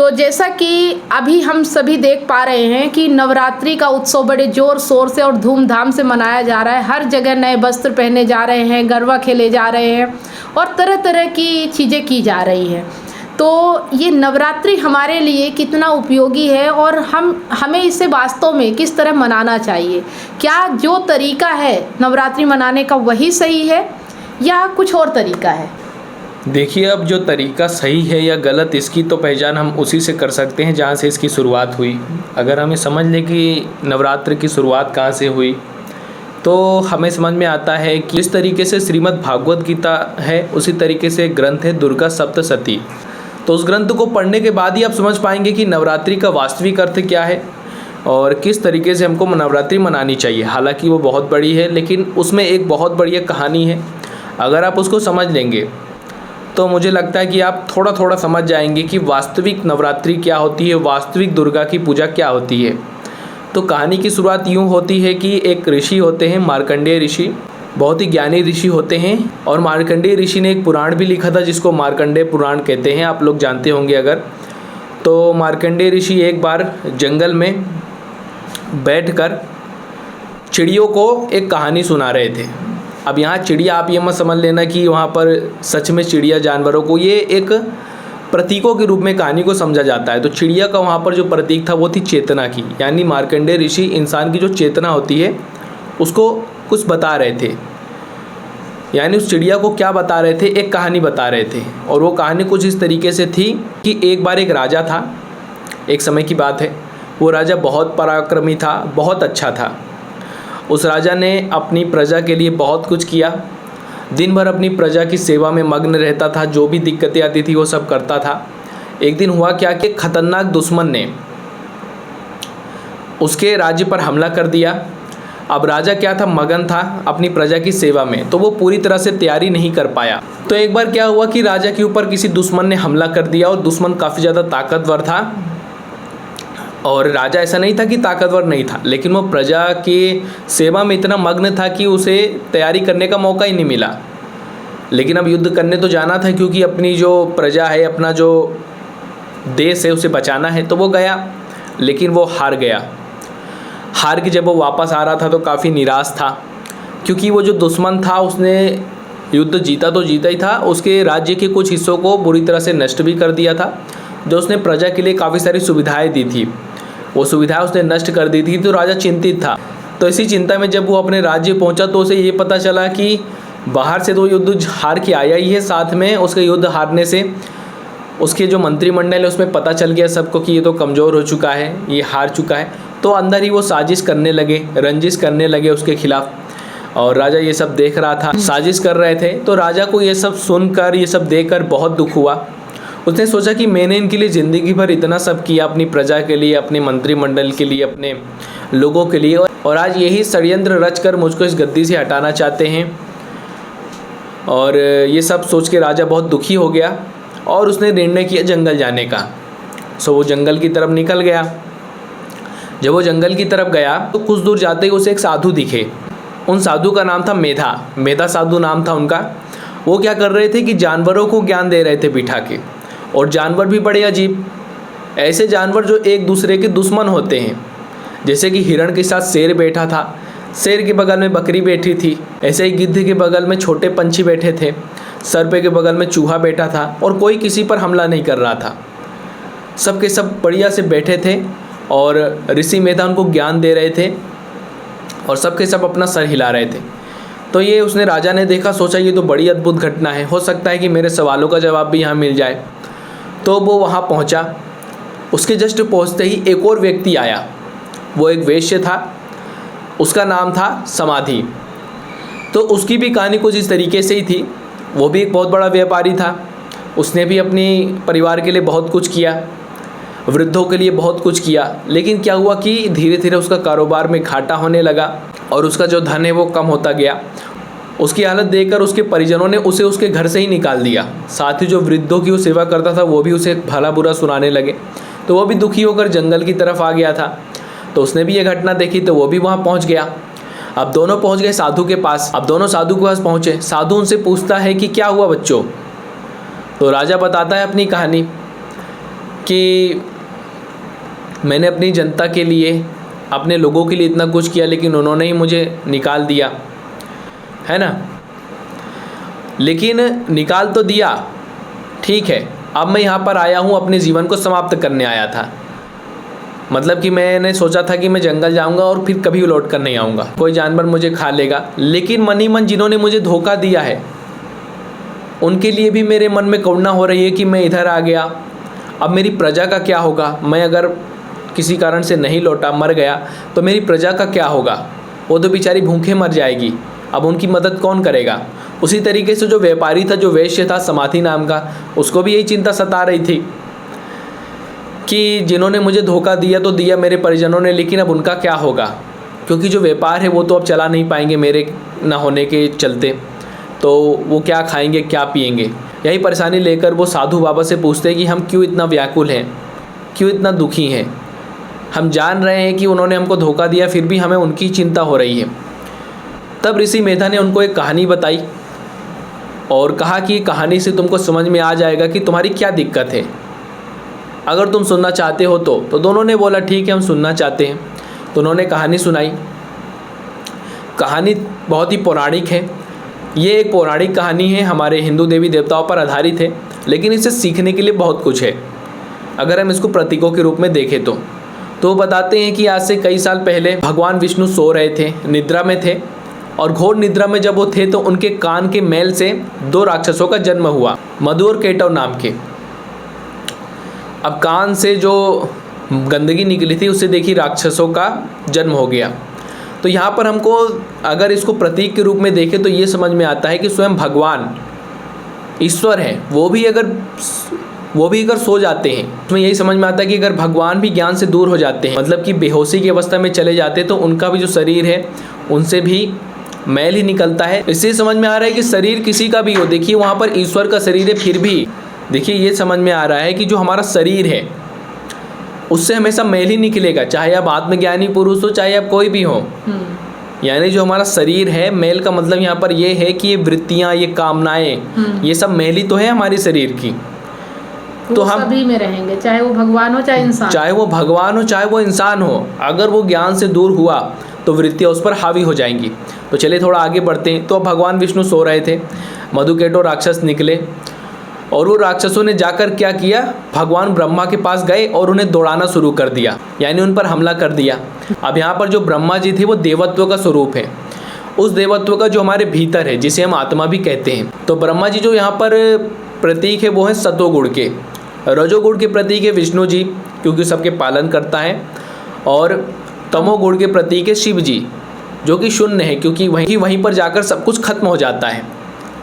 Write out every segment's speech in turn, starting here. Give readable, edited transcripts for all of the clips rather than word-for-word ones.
तो जैसा कि अभी हम सभी देख पा रहे हैं कि नवरात्रि का उत्सव बड़े जोर शोर से और धूमधाम से मनाया जा रहा है। हर जगह नए वस्त्र पहने जा रहे हैं, गरबा खेले जा रहे हैं और तरह तरह की चीज़ें की जा रही हैं। तो ये नवरात्रि हमारे लिए कितना उपयोगी है और हमें इसे वास्तव में किस तरह मनाना चाहिए? क्या जो तरीका है नवरात्रि मनाने का वही सही है या कुछ और तरीका है? देखिए, अब जो तरीका सही है या गलत, इसकी तो पहचान हम उसी से कर सकते हैं जहाँ से इसकी शुरुआत हुई। अगर हमें समझ लें कि नवरात्र की शुरुआत कहाँ से हुई, तो हमें समझ में आता है कि जिस तरीके से श्रीमद् भागवत गीता है, उसी तरीके से ग्रंथ है दुर्गा सप्तशती। तो उस ग्रंथ को पढ़ने के बाद ही आप समझ पाएंगे कि नवरात्रि का वास्तविक अर्थ क्या है और किस तरीके से हमको नवरात्रि मनानी चाहिए। हालांकि वो बहुत बड़ी है, लेकिन उसमें एक बहुत बढ़िया कहानी है। अगर आप उसको समझ लेंगे तो मुझे लगता है कि आप थोड़ा थोड़ा समझ जाएंगे कि वास्तविक नवरात्रि क्या होती है, वास्तविक दुर्गा की पूजा क्या होती है। तो कहानी की शुरुआत यूँ होती है कि एक ऋषि होते हैं, मार्कंडेय ऋषि, बहुत ही ज्ञानी ऋषि होते हैं। और मार्कंडेय ऋषि ने एक पुराण भी लिखा था जिसको मार्कंडेय पुराण कहते हैं, आप लोग जानते होंगे अगर। तो मार्कंडेय ऋषि एक बार जंगल में बैठकर चिड़ियों को एक कहानी सुना रहे थे। अब यहाँ चिड़िया, आप ये मत समझ लेना कि वहाँ पर सच में चिड़िया जानवरों को, ये एक प्रतीकों के रूप में कहानी को समझा जाता है। तो चिड़िया का वहाँ पर जो प्रतीक था वो थी चेतना की, यानी मार्कंडेय ऋषि इंसान की जो चेतना होती है उसको कुछ बता रहे थे। यानी उस चिड़िया को क्या बता रहे थे, एक कहानी बता रहे थे। और वो कहानी कुछ इस तरीके से थी कि एक बार एक राजा था, एक समय की बात है। वो राजा बहुत पराक्रमी था, बहुत अच्छा था। उस राजा ने अपनी प्रजा के लिए बहुत कुछ किया, दिन भर अपनी प्रजा की सेवा में मग्न रहता था, जो भी दिक्कतें आती थी वो सब करता था। एक दिन हुआ क्या कि खतरनाक दुश्मन ने उसके राज्य पर हमला कर दिया। अब राजा क्या था, मगन था अपनी प्रजा की सेवा में, तो वो पूरी तरह से तैयारी नहीं कर पाया। तो एक बार क्या हुआ कि राजा के ऊपर किसी दुश्मन ने हमला कर दिया और दुश्मन काफ़ी ज़्यादा ताकतवर था। और राजा ऐसा नहीं था कि ताकतवर नहीं था, लेकिन वो प्रजा की सेवा में इतना मग्न था कि उसे तैयारी करने का मौका ही नहीं मिला। लेकिन अब युद्ध करने तो जाना था, क्योंकि अपनी जो प्रजा है, अपना जो देश है, उसे बचाना है। तो वो गया, लेकिन वो हार गया। हार के जब वो वापस आ रहा था तो काफ़ी निराश था, क्योंकि वो जो दुश्मन था उसने युद्ध जीता तो जीता ही था, उसके राज्य के कुछ हिस्सों को बुरी तरह से नष्ट भी कर दिया था। जो उसने प्रजा के लिए काफ़ी सारी सुविधाएं दी थी, वो सुविधाएं उसने नष्ट कर दी थी। तो राजा चिंतित था। तो इसी चिंता में जब वो अपने राज्य पहुंचा तो उसे ये पता चला कि बाहर से तो युद्ध हार के आया ही है, साथ में उसके युद्ध हारने से उसके जो मंत्रिमंडल है उसमें पता चल गया सबको कि ये तो कमज़ोर हो चुका है, ये हार चुका है। तो अंदर ही वो साजिश करने लगे, रंजिश करने लगे उसके खिलाफ। और राजा ये सब देख रहा था, साजिश कर रहे थे। तो राजा को ये सब सुनकर, ये सब देखकर बहुत दुख हुआ। उसने सोचा कि मैंने इनके लिए ज़िंदगी भर इतना सब किया, अपनी प्रजा के लिए, अपने मंत्रिमंडल के लिए, अपने लोगों के लिए, और आज यही षड्यंत्र रचकर मुझको इस गद्दी से हटाना चाहते हैं। और ये सब सोच के राजा बहुत दुखी हो गया और उसने निर्णय किया जंगल जाने का। सो वो जंगल की तरफ निकल गया। जब वो जंगल की तरफ गया तो कुछ दूर जाते ही उसे एक साधु दिखे। उन साधु का नाम था मेधा, मेधा साधु नाम था उनका। वो क्या कर रहे थे कि जानवरों को ज्ञान दे रहे थे बिठा के। और जानवर भी बड़े अजीब, ऐसे जानवर जो एक दूसरे के दुश्मन होते हैं। जैसे कि हिरण के साथ शेर बैठा था, शेर के बगल में बकरी बैठी थी। ऐसे ही गिद्ध के बगल में छोटे पंछी बैठे थे, सर्प के बगल में चूहा बैठा था, और कोई किसी पर हमला नहीं कर रहा था। सब के सब बढ़िया से बैठे थे और ऋषि मेधा उनको ज्ञान दे रहे थे और सब के सब अपना सर हिला रहे थे। तो ये उसने, राजा ने देखा, सोचा ये तो बड़ी अद्भुत घटना है, हो सकता है कि मेरे सवालों का जवाब भी यहाँ मिल जाए। तो वो वहाँ पहुँचा। उसके जस्ट पहुँचते ही एक और व्यक्ति आया। वो एक वैश्य था, उसका नाम था समाधि। तो उसकी भी कहानी कुछ इस तरीके से ही थी। वो भी एक बहुत बड़ा व्यापारी था। उसने भी अपने परिवार के लिए बहुत कुछ किया, वृद्धों के लिए बहुत कुछ किया। लेकिन क्या हुआ कि धीरे धीरे उसका कारोबार में घाटा होने लगा और उसका जो धन है वो कम होता गया। उसकी हालत देखकर उसके परिजनों ने उसे उसके घर से ही निकाल दिया। साथ ही जो वृद्धों की वो सेवा करता था वो भी उसे भला बुरा सुनाने लगे। तो वो भी दुखी होकर जंगल की तरफ आ गया था। तो उसने भी ये घटना देखी तो वो भी वहाँ पहुँच गया। अब दोनों पहुँच गए साधु के पास। अब दोनों साधु के पास पहुँचे। साधु उनसे पूछता है कि क्या हुआ बच्चों। तो राजा बताता है अपनी कहानी कि मैंने अपनी जनता के लिए, अपने लोगों के लिए इतना कुछ किया, लेकिन उन्होंने ही मुझे निकाल दिया, है ना। लेकिन निकाल तो दिया, ठीक है, अब मैं यहाँ पर आया हूँ, अपने जीवन को समाप्त करने आया था। मतलब कि मैंने सोचा था कि मैं जंगल जाऊँगा और फिर कभी लौट कर नहीं आऊँगा, कोई जानवर मुझे खा लेगा। लेकिन मन ही मन जिन्होंने मुझे धोखा दिया है, उनके लिए भी मेरे मन में करुणा हो रही है कि मैं इधर आ गया, अब मेरी प्रजा का क्या होगा। मैं अगर किसी कारण से नहीं लौटा, मर गया, तो मेरी प्रजा का क्या होगा, वो तो बेचारी भूखे मर जाएगी, अब उनकी मदद कौन करेगा। उसी तरीके से जो व्यापारी था, जो वैश्य था समाधि नाम का, उसको भी यही चिंता सता रही थी कि जिन्होंने मुझे धोखा दिया तो दिया मेरे परिजनों ने, लेकिन अब उनका क्या होगा, क्योंकि जो व्यापार है वो तो अब चला नहीं पाएंगे मेरे ना होने के चलते, तो वो क्या खाएंगे क्या पिएंगे। यही परेशानी लेकर वो साधु बाबा से पूछते हैं कि हम क्यों इतना व्याकुल हैं, क्यों इतना दुखी हैं। हम जान रहे हैं कि उन्होंने हमको धोखा दिया, फिर भी हमें उनकी चिंता हो रही है। तब ऋषि मेधा ने उनको एक कहानी बताई और कहा कि कहानी से तुमको समझ में आ जाएगा कि तुम्हारी क्या दिक्कत है, अगर तुम सुनना चाहते हो तो दोनों ने बोला ठीक है, हम सुनना चाहते हैं। तो उन्होंने कहानी सुनाई। कहानी बहुत ही पौराणिक है, ये एक पौराणिक कहानी है, हमारे हिंदू देवी देवताओं पर आधारित है, लेकिन इससे सीखने के लिए बहुत कुछ है अगर हम इसको प्रतीकों के रूप में देखें तो बताते हैं कि आज से कई साल पहले भगवान विष्णु सो रहे थे, निद्रा में थे, और घोर निद्रा में जब वो थे तो उनके कान के मैल से 2 राक्षसों का जन्म हुआ, मधु और केटव नाम के। अब कान से जो गंदगी निकली थी उससे देखी राक्षसों का जन्म हो गया। तो यहाँ पर हमको अगर इसको प्रतीक के रूप में देखें तो ये समझ में आता है कि स्वयं भगवान ईश्वर हैं, वो भी अगर सो जाते हैं, उसमें यही समझ में आता है कि अगर भगवान भी ज्ञान से दूर हो जाते हैं, मतलब कि बेहोशी की अवस्था में चले जाते हैं, तो उनका भी जो शरीर है उनसे भी मैल ही निकलता है। इससे समझ में आ रहा है कि शरीर किसी का भी हो, देखिए वहाँ पर ईश्वर का शरीर है, फिर भी देखिए ये समझ में आ रहा है कि जो हमारा शरीर है उससे हमेशा मैल ही निकलेगा, चाहे आप आत्मज्ञानी पुरुष हो, चाहे आप कोई भी हो। यानी जो हमारा शरीर है, मैल का मतलब यहाँ पर ये है कि ये वृत्तियाँ, ये कामनाएं, ये सब मैल ही तो है हमारे शरीर की। तो हम सभी में रहेंगे, चाहे वो भगवान हो चाहे इंसान, चाहे वो भगवान हो चाहे वो इंसान हो, अगर वो ज्ञान से दूर हुआ तो वृत्तियाँ उस पर हावी हो जाएंगी। तो चलिए थोड़ा आगे बढ़ते हैं। तो अब भगवान विष्णु सो रहे थे, मधुकेटो राक्षस निकले और वो राक्षसों ने जाकर क्या किया, भगवान ब्रह्मा के पास गए और उन्हें दौड़ाना शुरू कर दिया, यानी उन पर हमला कर दिया। अब यहाँ पर जो ब्रह्मा जी थे वो देवत्व का स्वरूप है, उस देवत्व का जो हमारे भीतर है, जिसे हम आत्मा भी कहते हैं। तो ब्रह्मा जी जो यहाँ पर प्रतीक है वो है सतोगुण के, रजोगुण के प्रतीक है विष्णु जी क्योंकि सबके पालन करता है, और तमोगुण के प्रतीक है शिव जी जो कि शून्य है क्योंकि वहीं पर जाकर सब कुछ खत्म हो जाता है,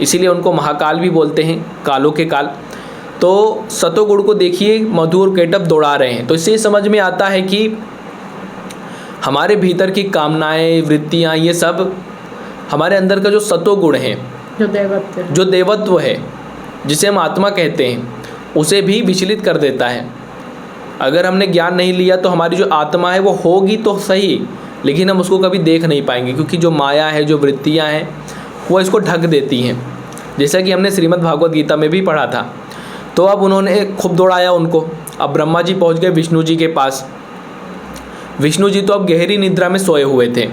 इसीलिए उनको महाकाल भी बोलते हैं, कालों के काल। तो सतोगुण को देखिए मधु और केटव दौड़ा रहे हैं, तो इससे समझ में आता है कि हमारे भीतर की कामनाएं, वृत्तियां, ये सब हमारे अंदर का जो सतोगुण है, जो देवत्व है, जिसे हम आत्मा कहते हैं, उसे भी विचलित कर देता है। अगर हमने ज्ञान नहीं लिया तो हमारी जो आत्मा है वो होगी तो सही, लेकिन हम उसको कभी देख नहीं पाएंगे क्योंकि जो माया है, जो वृत्तियां हैं, वो इसको ढक देती हैं, जैसा कि हमने श्रीमद् भागवत गीता में भी पढ़ा था। तो अब उन्होंने खूब दौड़ाया उनको। अब ब्रह्मा जी पहुंच गए विष्णु जी के पास। विष्णु जी तो अब गहरी निद्रा में सोए हुए थे।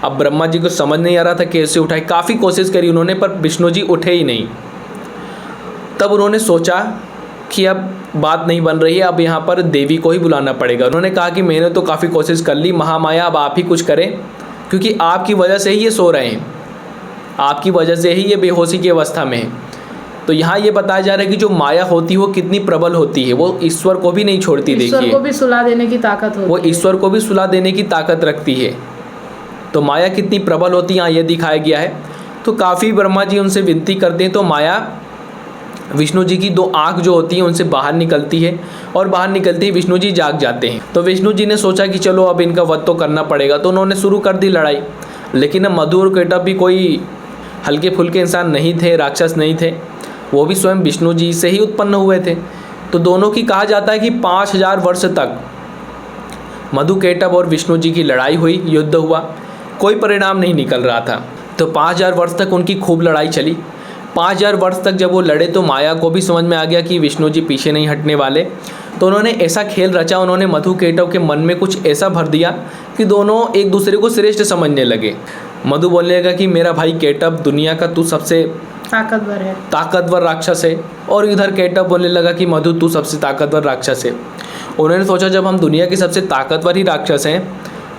अब ब्रह्मा जी को समझ नहीं आ रहा था कैसे उठाए, काफ़ी कोशिश करी उन्होंने, पर विष्णु जी उठे ही नहीं। तब उन्होंने सोचा कि अब बात नहीं बन रही है, अब यहाँ पर देवी को ही बुलाना पड़ेगा। उन्होंने कहा कि मैंने तो काफ़ी कोशिश कर ली, महामाया अब आप ही कुछ करें, क्योंकि आपकी वजह से ही ये सो रहे हैं, आपकी वजह से ही ये बेहोशी की अवस्था में है। तो यहाँ ये बताया जा रहा है कि जो माया होती है वो कितनी प्रबल होती है, वो ईश्वर को भी नहीं छोड़ती। देखिए, ईश्वर को भी सुला देने की ताकत होती है, वो ईश्वर को भी सुला देने की ताकत रखती है। तो माया कितनी प्रबल होती है यहाँ ये दिखाया गया है। तो काफ़ी ब्रह्मा जी उनसे विनती करते हैं, तो माया विष्णु जी की 2 आँख जो होती हैं उनसे बाहर निकलती है, और बाहर निकलते ही विष्णु जी जाग जाते हैं। तो विष्णु जी ने सोचा कि चलो अब इनका वध तो करना पड़ेगा, तो उन्होंने शुरू कर दी लड़ाई। लेकिन अब मधु और केटव भी कोई हल्के फुल्के इंसान नहीं थे, राक्षस नहीं थे, वो भी स्वयं विष्णु जी से ही उत्पन्न हुए थे। तो दोनों की कहा जाता है कि 5000 वर्ष तक मधु केटव और विष्णु जी की लड़ाई हुई, युद्ध हुआ, कोई परिणाम नहीं निकल रहा था। तो 5000 वर्ष तक उनकी खूब लड़ाई चली। 5000 वर्ष तक जब वो लड़े तो माया को भी समझ में आ गया कि विष्णु जी पीछे नहीं हटने वाले। तो उन्होंने ऐसा खेल रचा, उन्होंने मधु केटव के मन में कुछ ऐसा भर दिया कि दोनों एक दूसरे को श्रेष्ठ समझने लगे। मधु बोलने लगा कि मेरा भाई केटव, दुनिया का तू सबसे ताकतवर राक्षस है, और इधर केटव बोलने लगा कि मधु तू सबसे ताकतवर राक्षस है। उन्होंने सोचा जब हम दुनिया के सबसे ताकतवर ही राक्षस हैं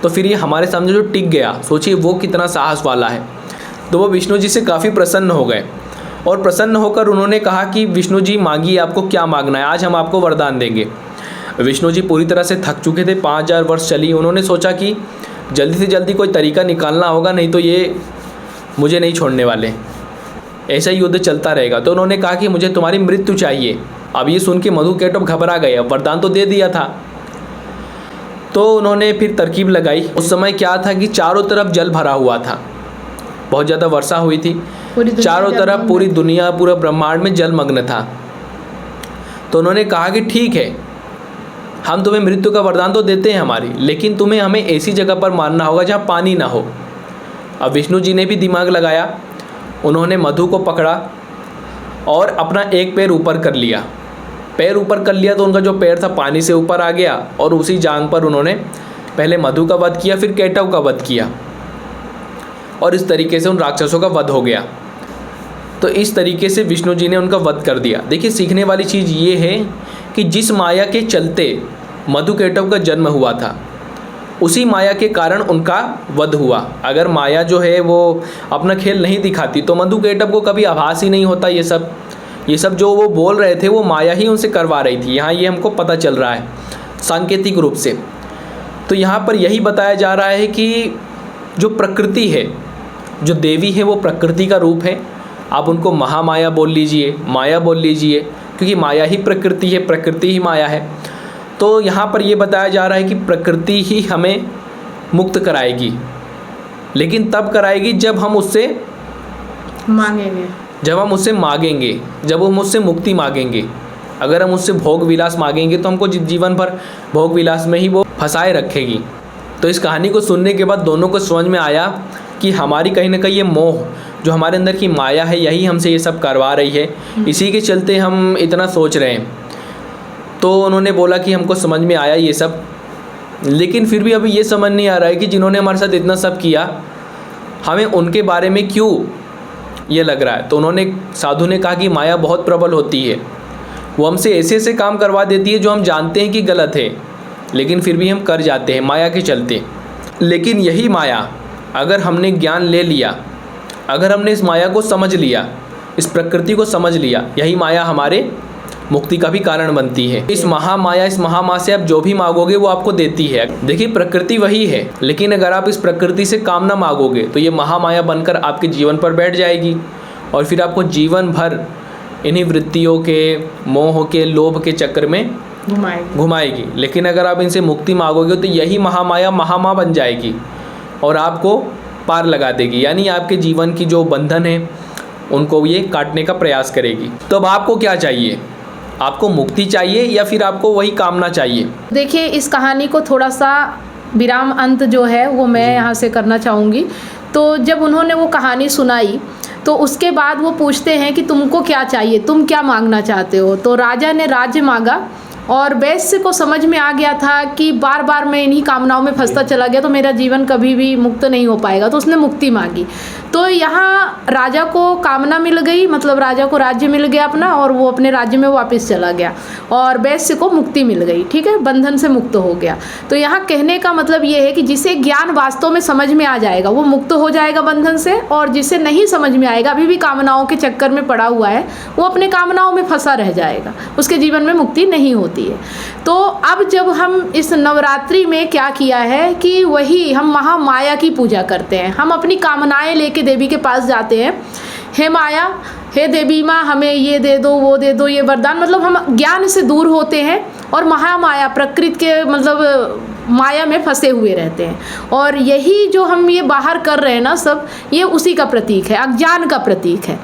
तो फिर ये हमारे सामने जो टिक गया, सोचिए वो कितना साहस वाला है। तो वो विष्णु जी से काफ़ी प्रसन्न हो गए और प्रसन्न होकर उन्होंने कहा कि विष्णु जी मांगिए, आपको क्या मांगना है, आज हम आपको वरदान देंगे। विष्णु जी पूरी तरह से थक चुके थे, 5000 वर्ष चली। उन्होंने सोचा कि जल्दी से जल्दी कोई तरीका निकालना होगा, नहीं तो ये मुझे नहीं छोड़ने वाले, ऐसा ही युद्ध चलता रहेगा। तो उन्होंने कहा कि मुझे तुम्हारी मृत्यु चाहिए। अब ये सुन के मधु केटव घबरा गए, अब वरदान तो दे दिया था। तो उन्होंने फिर तरकीब लगाई। उस समय क्या था कि चारों तरफ जल भरा हुआ था, बहुत ज़्यादा वर्षा हुई थी, चारों तरफ पूरी दुनिया, पूरा ब्रह्मांड में जलमग्न था। तो उन्होंने कहा कि ठीक है, हम तुम्हें मृत्यु का वरदान तो देते हैं हमारी, लेकिन तुम्हें हमें ऐसी जगह पर मारना होगा जहाँ पानी ना हो। अब विष्णु जी ने भी दिमाग लगाया, उन्होंने मधु को पकड़ा और अपना एक पैर ऊपर कर लिया। पैर ऊपर कर लिया तो उनका जो पैर था पानी से ऊपर आ गया और उसी जांग पर उन्होंने पहले मधु का वध किया, फिर केटव का वध किया, और इस तरीके से उन राक्षसों का वध हो गया। तो इस तरीके से विष्णु जी ने उनका वध कर दिया। देखिए, सीखने वाली चीज़ ये है कि जिस माया के चलते मधु केटव का जन्म हुआ था, उसी माया के कारण उनका वध हुआ। अगर माया जो है वो अपना खेल नहीं दिखाती तो मधु केटव को कभी आभास ही नहीं होता। ये सब जो वो बोल रहे थे वो माया ही उनसे करवा रही थी। यहाँ ये हमको पता चल रहा है सांकेतिक रूप से। तो यहाँ पर यही बताया जा रहा है कि जो प्रकृति है, जो देवी है, वो प्रकृति का रूप है। आप उनको महामाया बोल लीजिए, माया बोल लीजिए, क्योंकि माया ही प्रकृति है, प्रकृति ही माया है। तो यहाँ पर ये बताया जा रहा है कि प्रकृति ही हमें मुक्त कराएगी, लेकिन तब कराएगी जब हम उससे मांगेंगे, जब हम उससे मुक्ति मांगेंगे। अगर हम उससे भोग विलास मांगेंगे तो हमको जीवन भर भोग विलास में ही वो फंसाए रखेगी। तो इस कहानी को सुनने के बाद दोनों को समझ में आया कि हमारी कहीं ना कहीं ये मोह, जो हमारे अंदर की माया है, यही हमसे ये सब करवा रही है, इसी के चलते हम इतना सोच रहे हैं। तो उन्होंने बोला कि हमको समझ में आया ये सब, लेकिन फिर भी अभी ये समझ नहीं आ रहा है कि जिन्होंने हमारे साथ इतना सब किया, हमें उनके बारे में क्यों ये लग रहा है। तो उन्होंने, साधु ने कहा कि माया बहुत प्रबल होती है, वो हमसे ऐसे ऐसे काम करवा देती है जो हम जानते हैं कि गलत है, लेकिन फिर भी हम कर जाते हैं माया के चलते। लेकिन यही माया, अगर हमने ज्ञान ले लिया, अगर हमने इस माया को समझ लिया, इस प्रकृति को समझ लिया, यही माया हमारे मुक्ति का भी कारण बनती है। इस महामाया, इस महामाया से आप जो भी मांगोगे वो आपको देती है। देखिए, प्रकृति वही है, लेकिन अगर आप इस प्रकृति से काम ना मांगोगे तो ये महामाया बनकर आपके जीवन पर बैठ जाएगी और फिर आपको जीवन भर इन्हीं वृत्तियों के, मोह के, लोभ के चक्कर में घुमाएगी। लेकिन अगर आप इनसे मुक्ति मांगोगे तो यही महामाया महामाया बन जाएगी और आपको पार लगा देगी, यानी आपके जीवन की जो बंधन है उनको ये काटने का प्रयास करेगी। तो अब आपको क्या चाहिए? आपको मुक्ति चाहिए या फिर आपको वही कामना चाहिए? देखिए, इस कहानी को थोड़ा सा विराम अंत जो है वो मैं यहाँ से करना चाहूँगी। तो जब उन्होंने वो कहानी सुनाई तो उसके बाद वो पूछते हैं कि तुमको क्या चाहिए, तुम क्या मांगना चाहते हो। तो राजा ने राज्य मांगा और वैश्य को समझ में आ गया था कि बार बार मैं इन्हीं कामनाओं में फंसता चला गया तो मेरा जीवन कभी भी मुक्त नहीं हो पाएगा, तो उसने मुक्ति मांगी। तो यहाँ राजा को कामना मिल गई, मतलब राजा को राज्य मिल गया अपना, और वो अपने राज्य में वापस चला गया और वैश्य को मुक्ति मिल गई, ठीक है, बंधन से मुक्त हो गया। तो यहाँ कहने का मतलब ये है कि जिसे ज्ञान वास्तव में समझ में आ जाएगा वो मुक्त हो जाएगा बंधन से, और जिसे नहीं समझ में आएगा, अभी भी कामनाओं के चक्कर में पड़ा हुआ है, वो अपने कामनाओं में फंसा रह जाएगा, उसके जीवन में मुक्ति नहीं होती है। तो अब जब हम इस नवरात्रि में क्या किया है कि वही हम महामाया की पूजा करते हैं। हम अपनी कामनाएं लेके देवी के पास जाते हैं, हे माया, हे देवी माँ, हमें ये दे दो, वो दे दो, ये वरदान। मतलब हम ज्ञान से दूर होते हैं और महामाया, प्रकृति के मतलब माया में फंसे हुए रहते हैं। और यही जो हम ये बाहर कर रहे हैं ना सब, ये उसी का प्रतीक है, अज्ञान का प्रतीक है।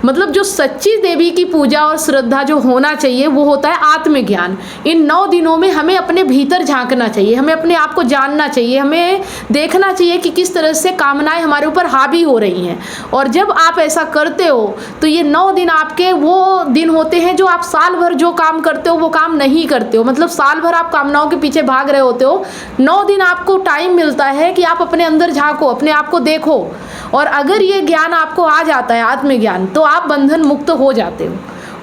मतलब जो सच्ची देवी की पूजा और श्रद्धा जो होना चाहिए वो होता है आत्मज्ञान। इन 9 दिनों में हमें अपने भीतर झांकना चाहिए, हमें अपने आप को जानना चाहिए, हमें देखना चाहिए कि किस तरह से कामनाएं हमारे ऊपर हावी हो रही हैं। और जब आप ऐसा करते हो तो ये 9 दिन आपके वो दिन होते हैं जो आप साल भर जो काम करते हो वो काम नहीं करते हो। मतलब साल भर आप कामनाओं के पीछे भाग रहे होते हो, 9 दिन आपको टाइम मिलता है कि आप अपने अंदर झांको, अपने आप को देखो। और अगर ये ज्ञान आपको आ जाता है, आत्मज्ञान, तो आप बंधन मुक्त हो जाते हो।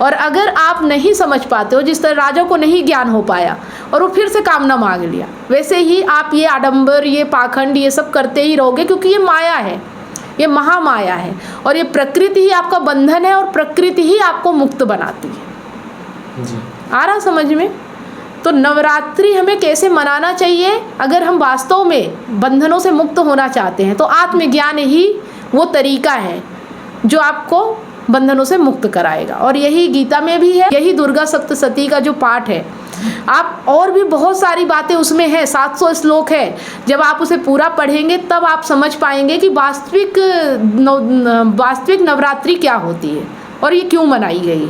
और अगर आप नहीं समझ पाते हो, जिस तरह राजा को नहीं ज्ञान हो पाया और वो फिर से कामना मांग लिया, वैसे ही आप ये आडंबर, ये पाखंड, ये सब करते ही रहोगे, क्योंकि ये माया है, ये महामाया है। और ये प्रकृति ही आपका बंधन है और प्रकृति ही आपको मुक्त बनाती है। जी। आ रहा समझ में? तो नवरात्रि हमें कैसे मनाना चाहिए? अगर हम वास्तव में बंधनों से मुक्त होना चाहते हैं तो आत्मज्ञान ही वो तरीका है जो आपको बंधनों से मुक्त कराएगा। और यही गीता में भी है, यही दुर्गा सप्तशती का जो पाठ है। आप और भी बहुत सारी बातें उसमें है, 700 श्लोक है। जब आप उसे पूरा पढ़ेंगे तब आप समझ पाएंगे कि वास्तविक नवरात्रि क्या होती है और ये क्यों मनाई गई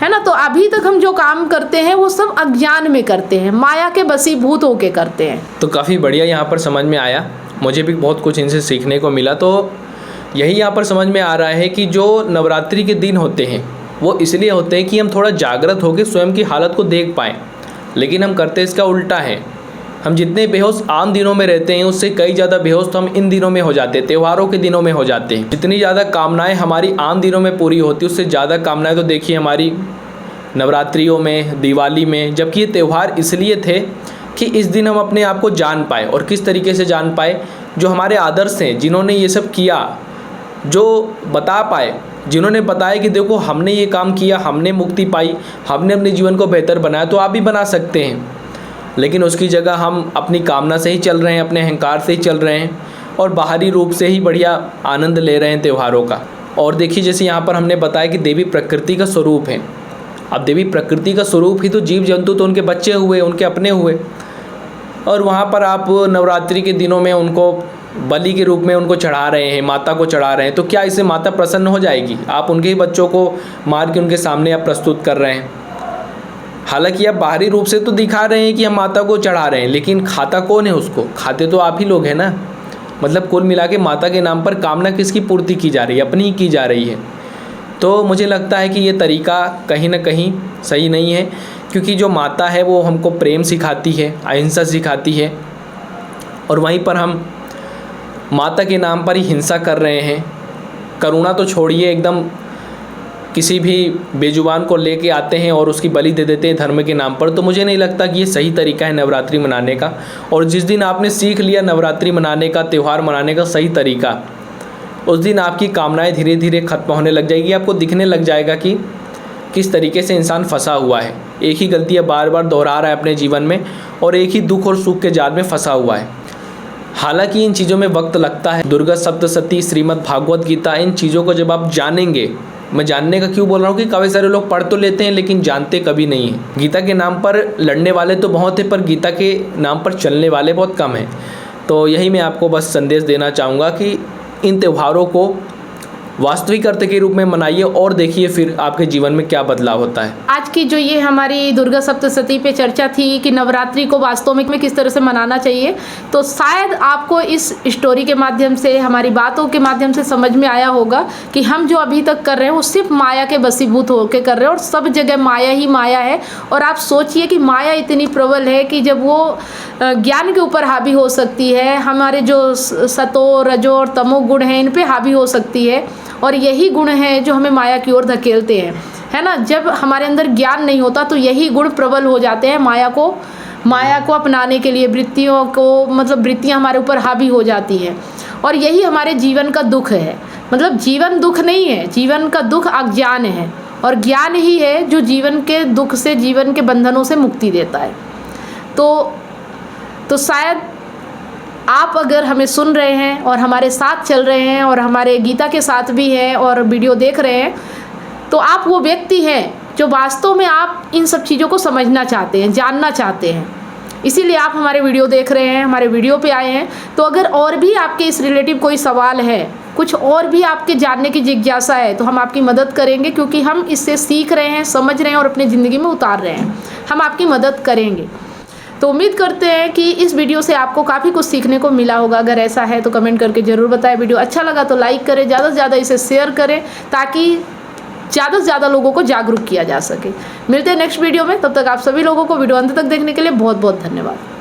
है ना। तो अभी तक हम जो काम करते हैं वो सब अज्ञान में करते हैं, माया के बसीभूत होके करते हैं। तो काफ़ी बढ़िया यहाँ पर समझ में आया, मुझे भी बहुत कुछ इनसे सीखने को मिला। तो यही यहाँ पर समझ में आ रहा है कि जो नवरात्रि के दिन होते हैं वो इसलिए होते हैं कि हम थोड़ा जागृत होकर स्वयं की हालत को देख पाएँ, लेकिन हम करते इसका उल्टा है। हम जितने बेहोश आम दिनों में रहते हैं उससे कई ज़्यादा बेहोश तो हम इन दिनों में हो जाते हैं, त्योहारों के दिनों में हो जाते हैं। जितनी ज़्यादा कामनाएं हमारी आम दिनों में पूरी होती उससे ज़्यादा कामनाएं तो देखिए हमारी नवरात्रियों में, दिवाली में। जबकि ये त्यौहार इसलिए थे कि इस दिन हम अपने आप को जान पाए। और किस तरीके से जान पाए? जो हमारे आदर्श हैं, जिन्होंने ये सब किया, जो बता पाए, जिन्होंने बताया कि देखो हमने ये काम किया, हमने मुक्ति पाई, हमने अपने जीवन को बेहतर बनाया, तो आप भी बना सकते हैं। लेकिन उसकी जगह हम अपनी कामना से ही चल रहे हैं, अपने अहंकार से ही चल रहे हैं और बाहरी रूप से ही बढ़िया आनंद ले रहे हैं त्योहारों का। और देखिए जैसे यहाँ पर हमने बताया कि देवी प्रकृति का स्वरूप है। अब देवी प्रकृति का स्वरूप ही तो जीव जंतु तो उनके बच्चे हुए, उनके अपने हुए। और वहाँ पर आप नवरात्रि के दिनों में उनको बलि के रूप में उनको चढ़ा रहे हैं, माता को चढ़ा रहे हैं। तो क्या इससे माता प्रसन्न हो जाएगी? आप उनके ही बच्चों को मार के उनके सामने आप प्रस्तुत कर रहे हैं। हालांकि आप बाहरी रूप से तो दिखा रहे हैं कि हम माता को चढ़ा रहे हैं, लेकिन खाता कौन है? उसको खाते तो आप ही लोग हैं ना। मतलब कुल मिला के माता के नाम पर कामना किसकी पूर्ति की जा रही है? अपनी ही की जा रही है। तो मुझे लगता है कि ये तरीका कहीं ना कहीं सही नहीं है, क्योंकि जो माता है वो हमको प्रेम सिखाती है, अहिंसा सिखाती है, और वहीं पर हम माता के नाम पर ही हिंसा कर रहे हैं। करुणा तो छोड़िए, एकदम किसी भी बेजुबान को लेके आते हैं और उसकी बलि दे देते हैं धर्म के नाम पर। तो मुझे नहीं लगता कि ये सही तरीका है नवरात्रि मनाने का। और जिस दिन आपने सीख लिया नवरात्रि मनाने का, त्यौहार मनाने का सही तरीका, उस दिन आपकी कामनाएं धीरे धीरे खत्म होने लग जाएगी। आपको दिखने लग जाएगा कि किस तरीके से इंसान फंसा हुआ है, एक ही गलतियाँ बार बार दोहरा रहा है अपने जीवन में और एक ही दुख और सुख के जाल में फंसा हुआ है। हालांकि इन चीज़ों में वक्त लगता है। दुर्गा सप्तशती, श्रीमद् भागवत गीता, इन चीज़ों को जब आप जानेंगे, मैं जानने का क्यों बोल रहा हूँ कि काफ़ी सारे लोग पढ़ तो लेते हैं लेकिन जानते कभी नहीं हैं। गीता के नाम पर लड़ने वाले तो बहुत हैं, पर गीता के नाम पर चलने वाले बहुत कम हैं। तो यही मैं आपको बस संदेश देना चाहूँगा कि इन त्योहारों को वास्तविक अर्थ के रूप में मनाइए और देखिए फिर आपके जीवन में क्या बदलाव होता है। आज की जो ये हमारी दुर्गा सप्तशती पे चर्चा थी कि नवरात्रि को वास्तव में किस तरह से मनाना चाहिए, तो शायद आपको इस स्टोरी के माध्यम से, हमारी बातों के माध्यम से समझ में आया होगा कि हम जो अभी तक कर रहे हैं वो सिर्फ माया के बसीभूत होकर कर रहे हैं और सब जगह माया ही माया है। और आप सोचिए कि माया इतनी प्रबल है कि जब वो ज्ञान के ऊपर हावी हो सकती है, हमारे जो सतो, रजो और तमो गुण हैं इन पे हावी हो सकती है। और यही गुण है जो हमें माया की ओर धकेलते हैं, है ना। जब हमारे अंदर ज्ञान नहीं होता तो यही गुण प्रबल हो जाते हैं, माया को अपनाने के लिए वृत्तियों को, मतलब वृत्तियां हमारे ऊपर हावी हो जाती हैं। और यही हमारे जीवन का दुख है। मतलब जीवन दुख नहीं है, जीवन का दुख अज्ञान है और ज्ञान ही है जो जीवन के दुख से, जीवन के बंधनों से मुक्ति देता है। तो शायद आप अगर हमें सुन रहे हैं और हमारे साथ चल रहे हैं और हमारे गीता के साथ भी हैं और वीडियो देख रहे हैं, तो आप वो व्यक्ति हैं जो वास्तव में आप इन सब चीज़ों को समझना चाहते हैं, जानना चाहते हैं। इसीलिए आप हमारे वीडियो देख रहे हैं, हमारे वीडियो पे आए हैं। तो अगर और भी आपके इस रिलेटिव कोई सवाल है कुछ और भी आपके जानने की जिज्ञासा है तो हम आपकी मदद करेंगे, क्योंकि हम इससे सीख रहे हैं, समझ रहे हैं और अपनी ज़िंदगी में उतार रहे हैं। हम आपकी मदद करेंगे। तो उम्मीद करते हैं कि इस वीडियो से आपको काफ़ी कुछ सीखने को मिला होगा। अगर ऐसा है तो कमेंट करके ज़रूर बताएं। वीडियो अच्छा लगा तो लाइक करें, ज़्यादा से ज़्यादा इसे शेयर करें ताकि ज़्यादा से ज़्यादा लोगों को जागरूक किया जा सके। मिलते हैं नेक्स्ट वीडियो में, तब तक आप सभी लोगों को वीडियो अंत तक देखने के लिए बहुत बहुत धन्यवाद।